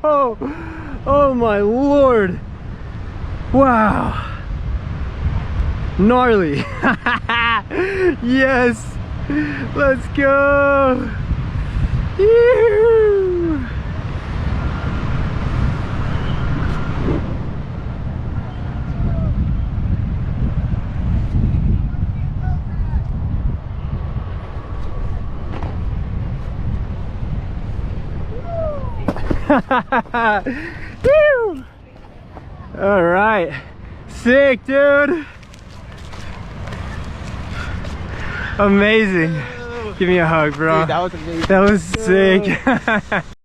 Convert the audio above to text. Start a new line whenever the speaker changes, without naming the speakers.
Oh my lord. Wow. Gnarly. Yes. Let's go. Yoo-hoo. Woo! All right, sick, dude. Amazing. Give me a hug, bro.
Dude, that was amazing.
That was sick.